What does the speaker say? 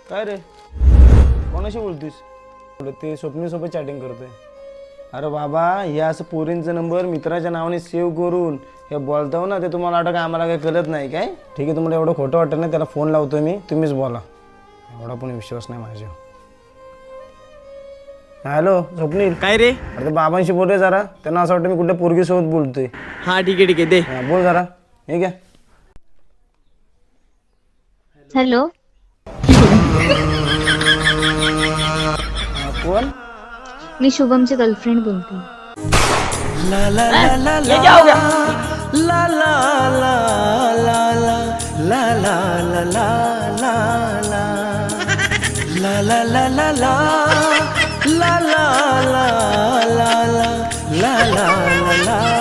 काय रे कोणाशी बोलतोस? ते स्वप्नीसोबत चॅटिंग करतोय. अरे बाबा हे असं पोरींचा नंबर मित्राच्या नावाने सेव्ह करून हे बोलताव ना, ते तुम्हाला वाटतं का आम्हाला काही कळत नाही काय? ठीक आहे, तुम्हाला एवढं खोटं वाटतं ना, त्याला फोन लावतो मी, तुम्हीच बोला. एवढा पण विश्वास नाही माझ्यावर. हॅलो स्वप्नील. काय रे? अरे ते बाबांशी बोल रे जरा, त्यांना असं वाटतं मी कुठल्या पोरगीसोबत बोलतोय. हा ठीक आहे दे. हा, बोल जरा. हे घ्या. हॅलो. कोण? मी शुभमची गर्लफ्रेंड बोलते. ला ला ला ला ला ला ला ला ला